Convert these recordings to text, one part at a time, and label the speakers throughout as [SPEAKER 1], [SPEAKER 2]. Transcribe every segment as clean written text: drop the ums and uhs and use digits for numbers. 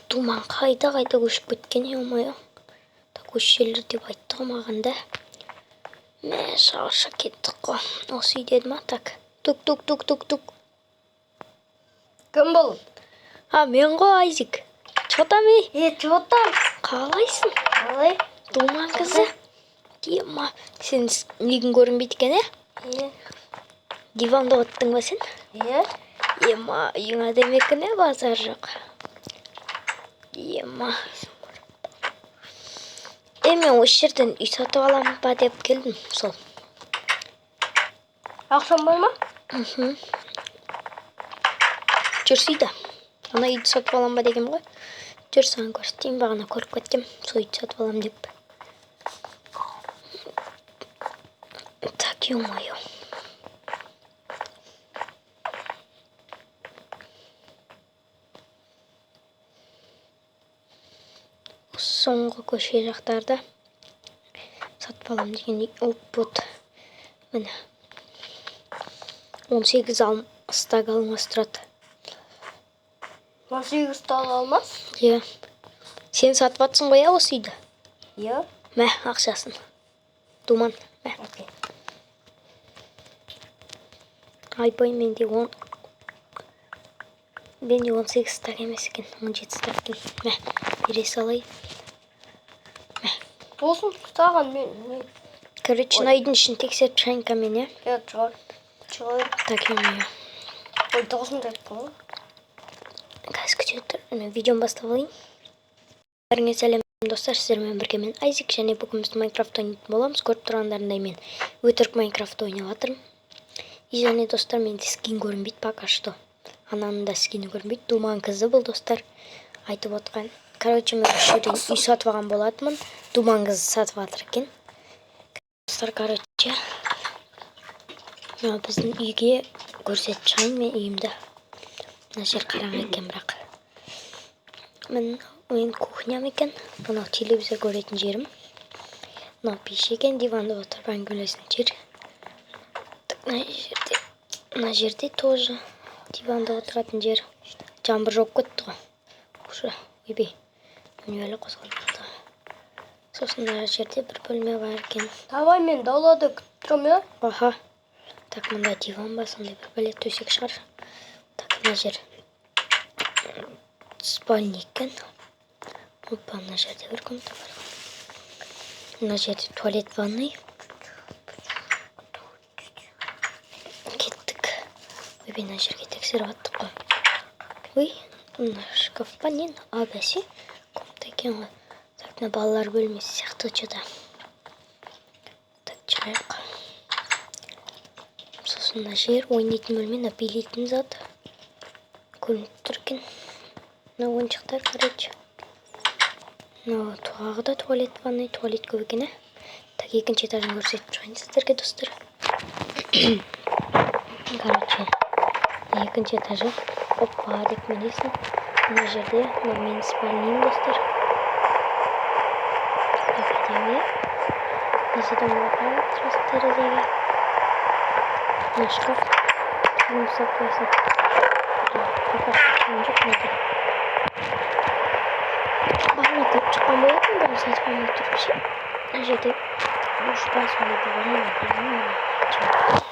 [SPEAKER 1] думан қайда көшіп кеткен ей, так осы жерлер деп айтты маған да. Мә, шарша кеттік қой. Осы үй деді ма? Так. Тук.
[SPEAKER 2] Кім бұл?
[SPEAKER 1] Мен ғой, Айзек. Чотам ей?
[SPEAKER 2] Чотам.
[SPEAKER 1] Қалайсың?
[SPEAKER 2] Қалай?
[SPEAKER 1] Думан қызы. Ема, сен үйің көрінбейді екен, Диванда оттың ба сен? Ема, үйің адам екен, базар жоқ. Ема. Мен осы жерден үй сатып аламын ба деп келдім, сол.
[SPEAKER 2] Ақшам бар ма?
[SPEAKER 1] Жүрсейді. Ана үйді сатып аламын ба дегем ғой. Жүр, саған көрсетейін, бағана көріп кеттім. Сол үйді сатып аламын деп. Так, ё-моё. Соңғы көше жақтарда сатып аламын деген опыт. Міне. 18 стак алмас тұрады.
[SPEAKER 2] 18 стак алмас?
[SPEAKER 1] Сен сатып атсың ғой, осы үйді? Мә, ақшасын. Думан, мә. Айбай, менде 18 стак емес екен, 17 стак екен. Мә, бере салайын.
[SPEAKER 2] Болсын, саған мен.
[SPEAKER 1] Короче, найдың ішін тексеріп шайынкамен,
[SPEAKER 2] Шығар.
[SPEAKER 1] Так, ё-моё.
[SPEAKER 2] Ой, 9 жаттың ғой.
[SPEAKER 1] Қазір күтеді, видеом бастап алайын. Бәріңе сәлем достар, сіздермен бірге мен Айзек, және бүгін біз Майнкрафт ойнайтын боламыз. Көріп тұрғандарындай мен өтірік Майнкрафт ойнап жатырмын. И және достар, менде скин көрінбейді пока что. Ананың да скині көрінбейді. Думан қызы бұл достар айтып отқан. Короче, мен осы жерден үй сатып алған болатынмын. Думан қызы сатып жатыр екен. Достар, короче, біздің үйге көрсетіп шығайын мен үйімді. Мына жер қараңғы екен бірақ. Мен кухням екен. Мынау телевизор көретін жерім. Мынау пеш екен, диванда отырып әңгімелесетін жер. Мына жерде тоже диванда отыратын жер. Жаңбыр жауып кетті ғой. Уже, ойбай. Өнелі қозғалып жатыр. Сосын мына жерде бір бөлме бар екен.
[SPEAKER 2] Давай, мен далада күтіп тұрмын,
[SPEAKER 1] Аха. Так, мында диван ба, сондай бір бәле төсек шығар. Так, мына жер спальня екен. Опа, мына жерде бір комната бар. Мына жерде туалет, ванной. Кеттік. Ойбай, мына жерге тексеріп аттық қой. Ой, мына шкаф па нен? Бәсе, комната екен ғой. Так, мына балалар бөлмесі сияқты что-то. Так, шығайық. Сосын мына жер ойнайтын бөлме, мына билейтін зат. Көрініп тұр екен. Мына ойыншықтар, короче. Мына туағы да туалет, ванной, туалет көп екен, Так, екінші этажын көрсетіп шығайын сіздерге, достар. Короче, екінші этажы. Опа, деп менесін. Мына жерде, мына менің спальнем, достар. Так, әдемі. Мына жерде мына терезеге. Мына шкаф. Кімім сап қойсын. Пока шыққан жоқ неде. Бағана көп шыққан болатын, бұрын сатып алмай тұрып ше. Мына жерде ұш бас олайды ғана.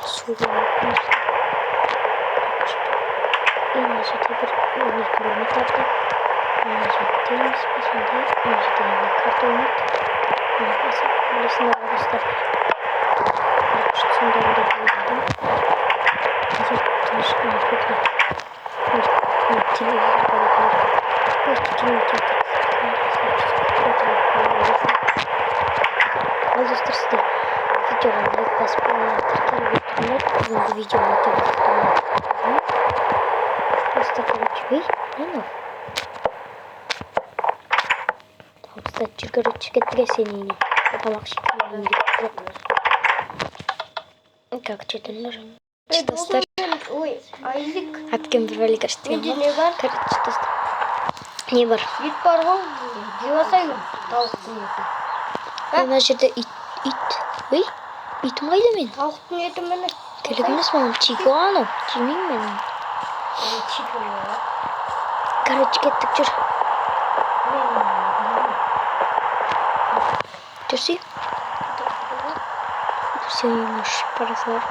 [SPEAKER 1] Су болатын. Мына жерде бір ойнайтын бөлме тапты. Мына жерде теннис па сондай. Мына жерде енді карта ойнайды. Мына басы білесіңдер ғой достар. Сондай ойнадым. Мына жерде тыныш қана көпір. Телевизор бар екен. Ал достар, сіздер видеоға лайк басып тіркеліп отырмайды. Енді видеоға табыстырмайды. Достар, короче, не? Табыстар, жүгіріп кеттіге сен үйіне. Тамақ шекелейін деп. Как что-то нужно. Достар, аткен бір бәлі көрсеткен ғой.
[SPEAKER 2] Не бар?
[SPEAKER 1] Короче, достар. Не бар?
[SPEAKER 2] Ит бар ғой, жевасай тауықтың етін.
[SPEAKER 1] Мына жерде ит. Ой, итім қайда мен?
[SPEAKER 2] Тауықтың еті міне.
[SPEAKER 1] Керек емес маған, чико анау. Жемеймін мен.
[SPEAKER 2] Чико.
[SPEAKER 1] Короче, кеттік жүр. Терси. Все, ему паразор.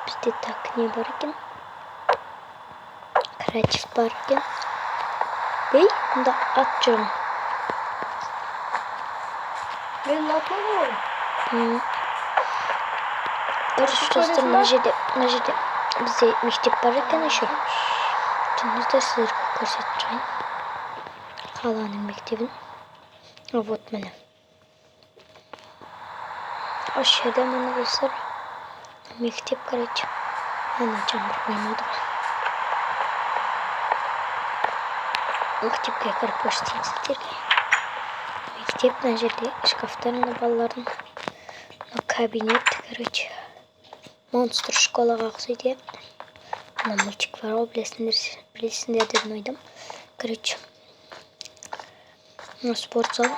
[SPEAKER 1] Бізде так не бар екен. Креатив бар екен. Ей, мұнда ат жүрмін.
[SPEAKER 2] Мен атмады ғой.
[SPEAKER 1] Короче, достар, мына жерде бізде мектеп бар екен еще. Түнізді сіздерге көрсетіп тұрайын. Қаланың мектебін. Вот міне. Осы жерде міне достар. Мектеп, короче. Ана жаңбыр ойнады ғой. Мектепке кіріп көрсетейін сіздерге. Мектеп, мына жерде шкафтар, мына балалардың. Мына кабинет, короче. Монстр школаға ұқсайды. Мына мультик бар ғой, білесіңдер деп ойдым. Короче. Мына спортзал.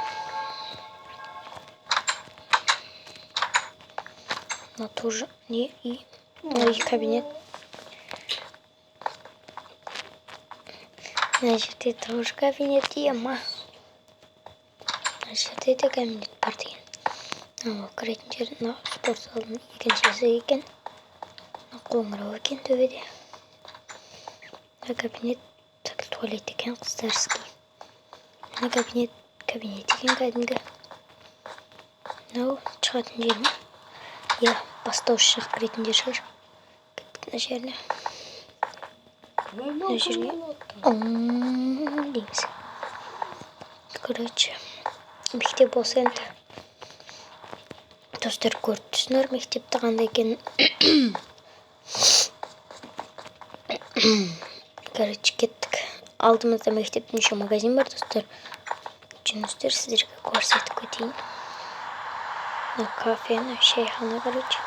[SPEAKER 1] Мына тоже не и кабинет. Мына жерде тоже кабинет ема. Мына жерде де кабинет бар деген. Кіретін жер мына спортзалдың екіншісі екен. Қоңырау екен төбеде. Кабинет туалет екен, қыздарский. Мына кабинет екен кәдімгі. Мынау шығатын жер ме? Я бастауыш жақ кіретін жер шығар. Кеттік мына жеріне. Мына жерге дейміз. Короче, мектеп болса енді. Достар, көріп түсінер мектепті қандай екенін. Короче, кеттік. Алдымызда мектептің еще магазин бар, достар. Жүністер сіздерге көрсетіп көтейін. Мына кафе, мына шайхана, короче.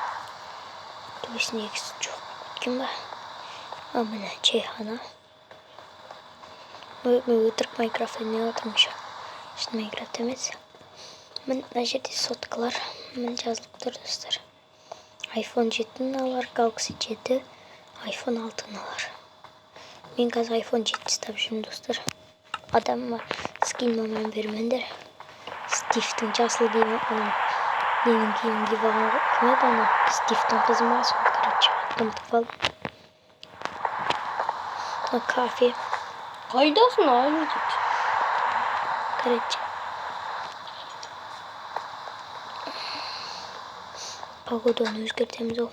[SPEAKER 1] Төбесіне екісі жоқ өткен ба. Мына чайхана. Мен өтірік Майнкрафт ойнап отырмын еще. Шын Майнкрафт емес. Мына жерде соткалар. Мен жазылып тұр, достар. iPhone 7 алар, Galaxy 7, iPhone 6 алар. Мен қазір iPhone 7 ұстап жүрмін, достар. Адамыма скин маман бермендер. Стивтің жасыл киімі, менің киімін киіп алған кімеді ана? Стивтің қызы ма, сол, короче, ұмытып қалдым. Кафе.
[SPEAKER 2] Қайдасың, айнетіп?
[SPEAKER 1] Короче. Погоданы өзгертеміз ол.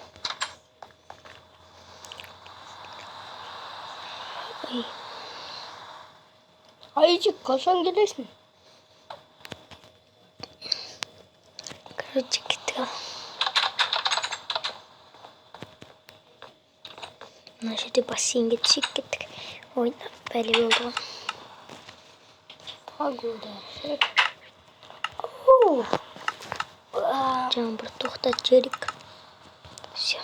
[SPEAKER 2] Айжик, қашан келесің?
[SPEAKER 1] Короче, кеттік ал. Мына жерде бассейнге түсіп кеттік. Ойнап, бәле болды ғой.
[SPEAKER 2] Погода.
[SPEAKER 1] Жаңбыр тоқтат жерік. Все.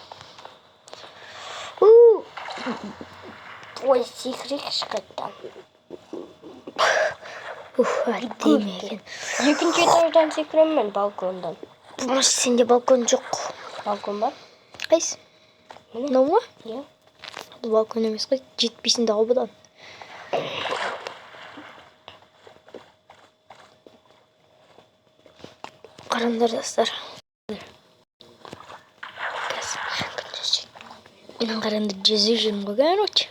[SPEAKER 2] Ой, секірек шықаттан.
[SPEAKER 1] Әдемі екен.
[SPEAKER 2] Екінші этаждан секірем мен балкондан.
[SPEAKER 1] Может, сенде балкон жоқ.
[SPEAKER 2] Балкон бар?
[SPEAKER 1] Қайсы? Мынау ма?
[SPEAKER 2] Иә.
[SPEAKER 1] Бұл балкон емес қой, жетпейсің дағы бұдан. Қараңдар, достар. Мен қараңдар жүзіп жүрмін ғой, короче.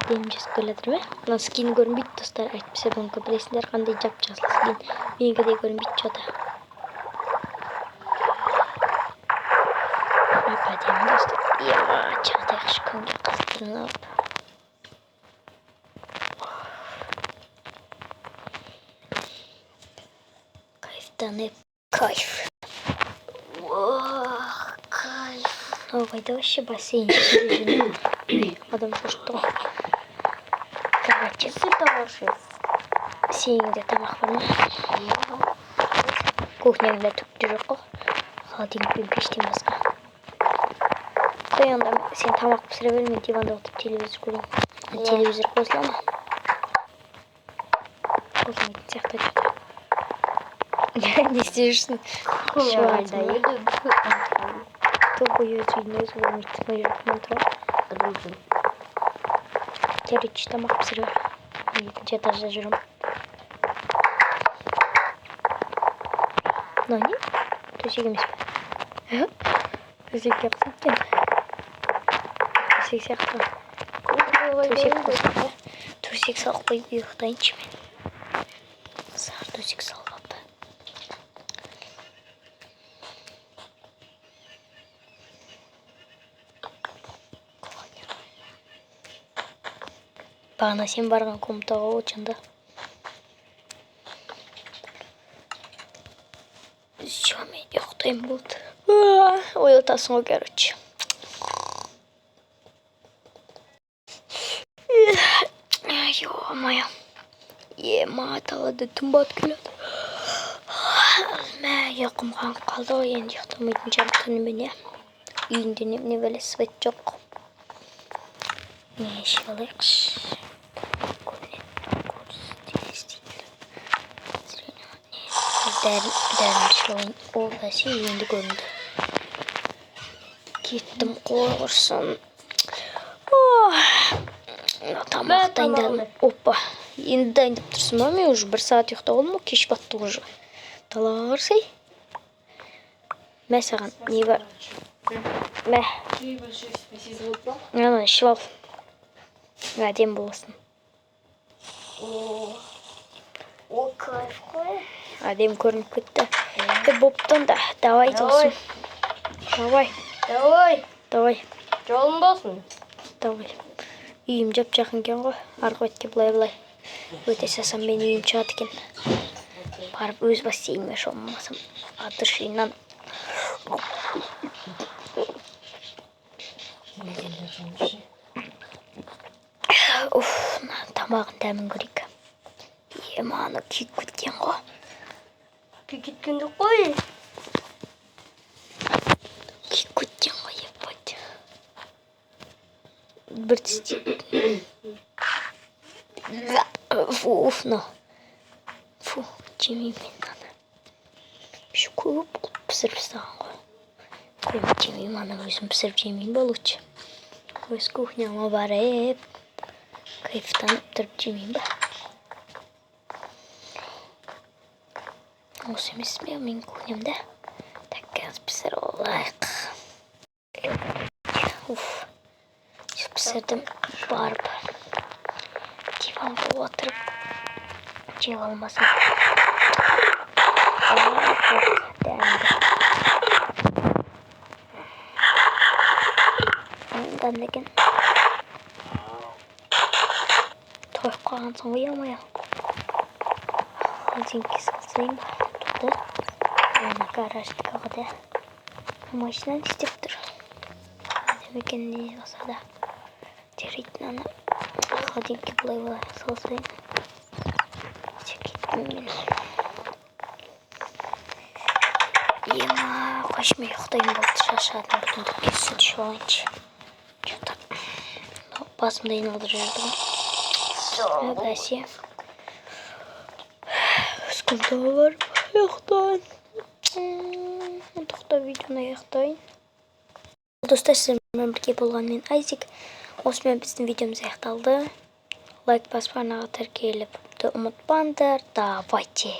[SPEAKER 1] Дем жүзіп келатыр ме? Мына скин көрінбейді, достар. Әйтпесе бұныңқы білесіңдер қандай жап-жасыл скин. Менікі де көрінбейді жота. Әдемі, достар. Жағдай шыққанға қыздырынып. Кайфтанып, кайф. Кайф. Қайда вообще бассейн ішінде жүрмін. Адам шошты ғой. Короче, сеніңде тамақ бар ма? Кухняңда түкті жоқ қой. Холодильник пен пештен басқа. Қой анда сен тамақ пісіре бер, мен диванда отырып телевизор көрейін. Телевизор қосыла ма? Қосылмайтын сияқты жоқ. Не істеп жүрсің? Тупо өз үйін өзі болмайды. Мой жақпен тұр. Терич тамақ пісіріп. Екінші этажда жүрмін. Мынау не? Төсек емес пе? Төсек сияқты екен. Төсек сияқты. Төсек салып қойып ұйықтайыншы мен. Сағыр төсек салып алды. Бағана сен барған комнатаға очында. Все, мен ұйықтайын болды. Оятасың ғой, короче. Ё-моё. Ема талады түн батып келеді. Мә, ұйқым қанып қалды ғой, енді ұйықтамайтын шығармын түнімен. Үйінде не бәле свет жоқ. Не іше алайықшы. Дәрім ол бәсе енді көрінді. Кеттім қой құрсын. Тамақ дайындадым. Опа, енді дайындап тұрсың ба? Мен уже 1 сағат ұйықтап алдым, кеш батты уже. Далаға қарсай. Мә саған не бар? Мә. Ана ішіп ал. Әдем боласың.
[SPEAKER 2] О, кайф қой.
[SPEAKER 1] Әдем көрініп кетті. Боптан да. Давай толсын. Давай. Давай.
[SPEAKER 2] Жолың болсын.
[SPEAKER 1] Давай. Үйім жап жақын кен ғой. Арғы бетке бұлай. Өте сасам мен үйім шығады кен. Барып өз бассейніме шомылмасам. Адыршыйнан. Тамағын дәмін көрейік. Ана күйіп кеткен ғой.
[SPEAKER 2] Күйіп кеткен жоқ қой.
[SPEAKER 1] Күйіп кеткен ғой, еппать. Бір тісте. Фу, фу, жемеймін мен ана. Şu көп пісіріп стаған ғой. Қойып жемеймін, ана өзім пісіріп жемеймін ба лучше. Өз кухняма барып, кайфтанып тұрып жемеймін ба. Осы емес пе менің кухнямда? Так, қазір пісіріп алайық. Пісірдім барып. Диванға отырып жеп алмасын. Ondan деген тойып қалғансың ғой, ема-я. Холодильникке салсайын ба? Туды. Ана гараждыкаға да машинаны істеп тұр. Демекен не болса да теретін ана холодильникке бұлай салсайын. Кеттім мен. Ема, қойшмай ұйықтайын болды, шашадым. Бүтіндік кесі түшіп алайыншы. Басымда айналдырып жүрдім. Бәсе. Өскімді барып аяқтайын. Тоқта видеоны аяқтайын. Достар, сіздермен бірге болған мен Айзек. Осымен біздің видеомыз аяқталды. Лайк басып арнаға тіркеліп ұмытпаңдар. Давайте.